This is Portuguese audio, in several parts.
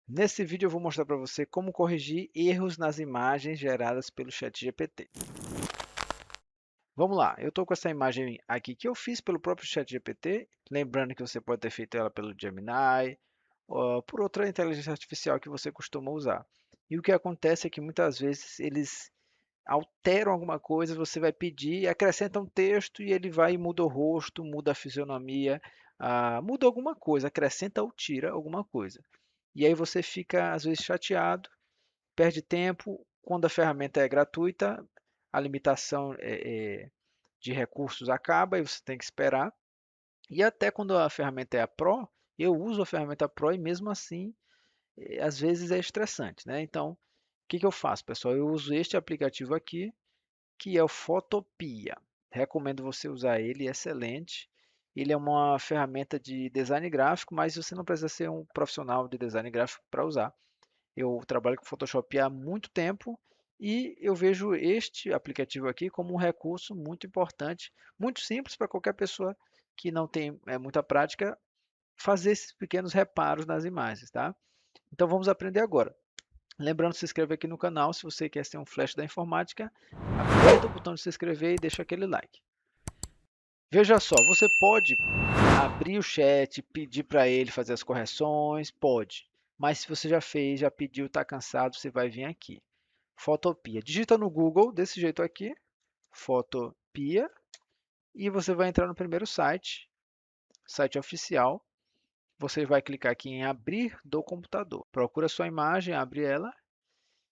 Nesse vídeo eu vou mostrar para você como corrigir erros nas imagens geradas pelo ChatGPT. Vamos lá, eu estou com essa imagem aqui que eu fiz pelo próprio ChatGPT, lembrando que você pode ter feito ela pelo Gemini ou por outra inteligência artificial que você costuma usar. E o que acontece é que muitas vezes eles alteram alguma coisa, você vai pedir, acrescenta um texto e ele vai e muda o rosto, muda a fisionomia, muda alguma coisa, acrescenta ou tira alguma coisa. E aí você fica às vezes chateado, perde tempo. Quando a ferramenta é gratuita, a limitação de recursos acaba e você tem que esperar. E até quando a ferramenta é a Pro, eu uso a ferramenta Pro e mesmo assim, às vezes é estressante, né? Então, o que que eu faço, pessoal? Eu uso este aplicativo aqui, que é o Photopia. Recomendo você usar ele, é excelente. Ele é uma ferramenta de design gráfico, mas você não precisa ser um profissional de design gráfico para usar. Eu trabalho com Photoshop há muito tempo e eu vejo este aplicativo aqui como um recurso muito importante, muito simples para qualquer pessoa que não tem muita prática fazer esses pequenos reparos nas imagens, tá? Então vamos aprender agora. Lembrando de se inscrever aqui no canal, se você quer ser um flash da informática, aperta o botão de se inscrever e deixa aquele like. Veja só, você pode abrir o chat, pedir para ele fazer as correções, pode. Mas se você já fez, já pediu, está cansado, você vai vir aqui. Fotopia. Digita no Google, desse jeito aqui, Fotopia, e você vai entrar no primeiro site, site oficial. Você vai clicar aqui em abrir do computador. Procura a sua imagem, abre ela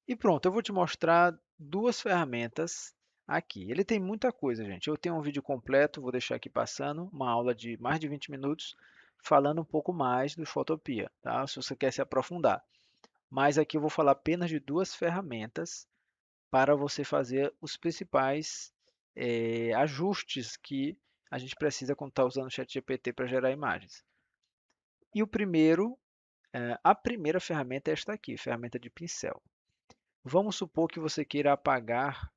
e pronto. Eu vou te mostrar duas ferramentas aqui. Ele tem muita coisa, gente. Eu tenho um vídeo completo, vou deixar aqui passando, uma aula de mais de 20 minutos, falando um pouco mais do Fotopia, tá? Se você quer se aprofundar. Mas aqui eu vou falar apenas de duas ferramentas para você fazer os principais ajustes que a gente precisa quando está usando o ChatGPT para gerar imagens. E o primeiro, a primeira ferramenta é esta aqui, ferramenta de pincel. Vamos supor que você queira apagar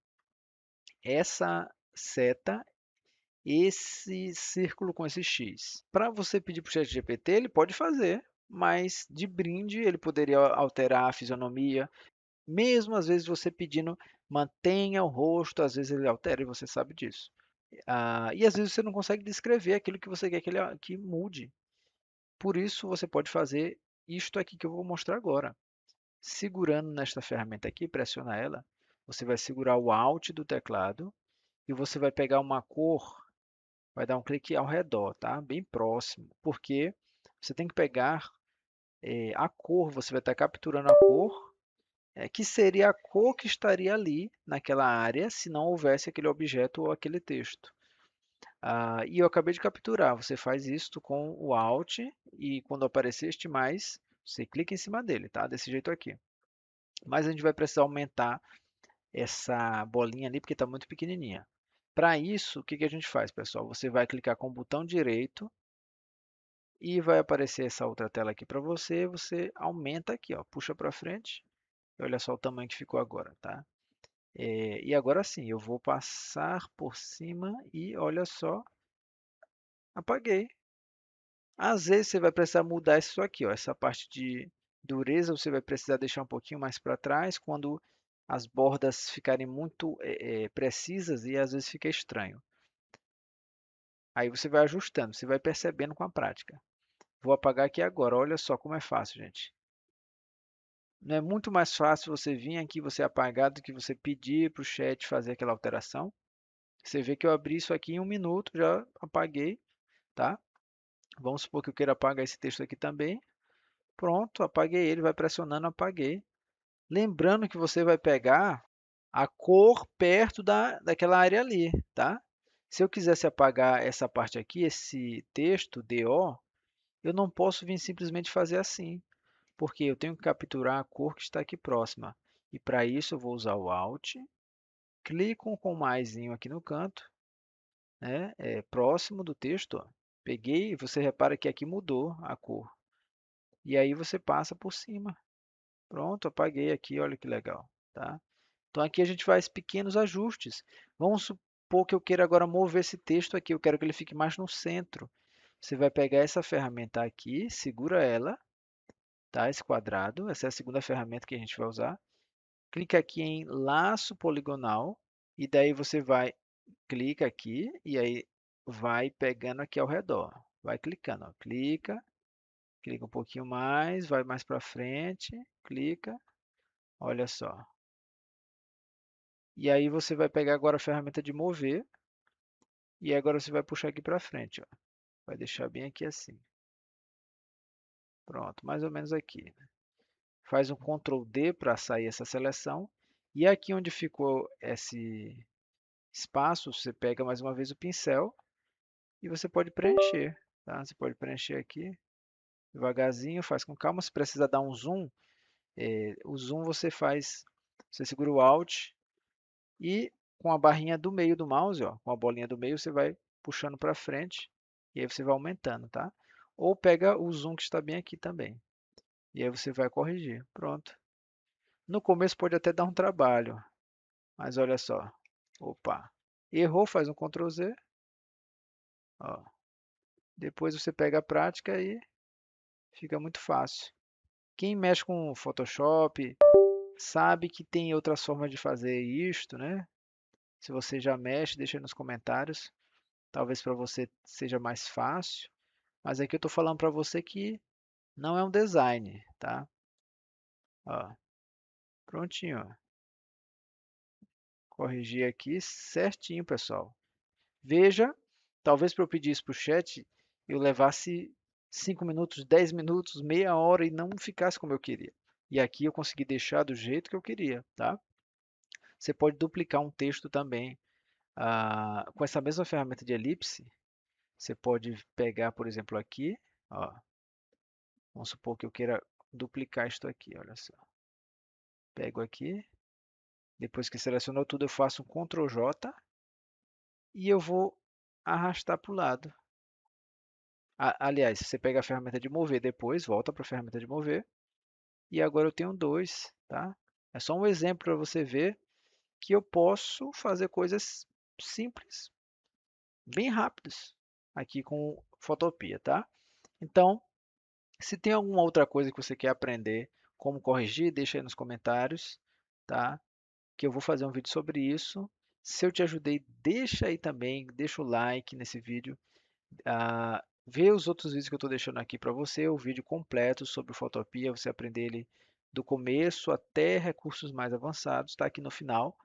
essa seta, esse círculo com esse X. Para você pedir para o ChatGPT, ele pode fazer, mas de brinde ele poderia alterar a fisionomia, mesmo às vezes você pedindo mantenha o rosto, às vezes ele altera e você sabe disso. E às vezes você não consegue descrever aquilo que você quer que mude. Por isso você pode fazer isto aqui que eu vou mostrar agora. Segurando nesta ferramenta aqui, pressiona ela, você vai segurar o Alt do teclado e você vai pegar uma cor, vai dar um clique ao redor, tá? Bem próximo, porque você tem que pegar a cor, você vai estar capturando a cor que seria a cor que estaria ali naquela área se não houvesse aquele objeto ou aquele texto. E eu acabei de capturar. Você faz isso com o Alt e quando aparecer este mais, você clica em cima dele, tá? Desse jeito aqui. Mas a gente vai precisar aumentar essa bolinha ali porque está muito pequenininha. Para isso, o que que a gente faz, pessoal? Você vai clicar com o botão direito e vai aparecer essa outra tela aqui para você. Você aumenta aqui, ó, puxa para frente. E olha só o tamanho que ficou agora, tá? E agora sim, eu vou passar por cima e olha só, apaguei. Às vezes você vai precisar mudar isso aqui, ó, essa parte de dureza você vai precisar deixar um pouquinho mais para trás quando as bordas ficarem muito precisas e às vezes fica estranho. Aí você vai ajustando, você vai percebendo com a prática. Vou apagar aqui agora, olha só como é fácil, gente. Não é muito mais fácil você vir aqui, você apagar, do que você pedir para o chat fazer aquela alteração. Você vê que eu abri isso aqui em 1 minuto, já apaguei, tá? Vamos supor que eu queira apagar esse texto aqui também. Pronto, apaguei ele, vai pressionando, apaguei. Lembrando que você vai pegar a cor perto daquela área ali, tá? Se eu quisesse apagar essa parte aqui, esse texto DO, eu não posso vir simplesmente fazer assim, porque eu tenho que capturar a cor que está aqui próxima. E para isso eu vou usar o Alt, clico com o maisinho aqui no canto, né, próximo do texto, ó. Peguei, você repara que aqui mudou a cor. E aí você passa por cima. Pronto, apaguei aqui, olha que legal, tá? Então aqui a gente faz pequenos ajustes. Vamos supor que eu queira agora mover esse texto aqui, eu quero que ele fique mais no centro. Você vai pegar essa ferramenta aqui, segura ela, tá? Esse quadrado, essa é a segunda ferramenta que a gente vai usar. Clica aqui em laço poligonal e daí você vai, clica aqui e aí vai pegando aqui ao redor. Vai clicando, ó. Clica, clica um pouquinho mais, vai mais para frente, clica, olha só. E aí você vai pegar agora a ferramenta de mover e agora você vai puxar aqui para frente, ó. Vai deixar bem aqui assim. Pronto, mais ou menos aqui. Faz um Ctrl D para sair essa seleção. E aqui onde ficou esse espaço, você pega mais uma vez o pincel e você pode preencher, tá? Você pode preencher aqui devagarzinho, faz com calma. Se precisar dar um zoom, o zoom você faz, você segura o Alt e com a barrinha do meio do mouse, ó, com a bolinha do meio, você vai puxando para frente e aí você vai aumentando, tá? Ou pega o zoom que está bem aqui também. E aí você vai corrigir. Pronto. No começo pode até dar um trabalho, mas olha só. Opa. Errou, faz um Ctrl Z. Ó. Depois você pega a prática e fica muito fácil. Quem mexe com Photoshop sabe que tem outras formas de fazer isto, né? Se você já mexe, deixa aí nos comentários. Talvez para você seja mais fácil. Mas aqui eu estou falando para você que não é um design, tá? Ó, prontinho, ó. Corrigir aqui certinho, pessoal. Veja, talvez para eu pedir isso para o chat, eu levasse 5 minutos, 10 minutos, meia hora e não ficasse como eu queria. E aqui eu consegui deixar do jeito que eu queria, tá? Você pode duplicar um texto também. Com essa mesma ferramenta de elipse, você pode pegar, por exemplo, aqui, ó, vamos supor que eu queira duplicar isto aqui, olha só. Pego aqui, depois que selecionou tudo, eu faço um Ctrl J e eu vou arrastar para o lado. Aliás, você pega a ferramenta de mover depois, volta para a ferramenta de mover, e agora eu tenho dois, tá? É só um exemplo para você ver que eu posso fazer coisas simples, bem rápidas, aqui com Photopea, tá? Então, se tem alguma outra coisa que você quer aprender, como corrigir, deixa aí nos comentários, tá? Que eu vou fazer um vídeo sobre isso. Se eu te ajudei, deixa aí também, deixa o like nesse vídeo. Vê os outros vídeos que eu estou deixando aqui para você, o vídeo completo sobre o Photopea, você aprender ele do começo até recursos mais avançados, está aqui no final.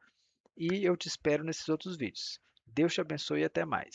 E eu te espero nesses outros vídeos. Deus te abençoe e até mais.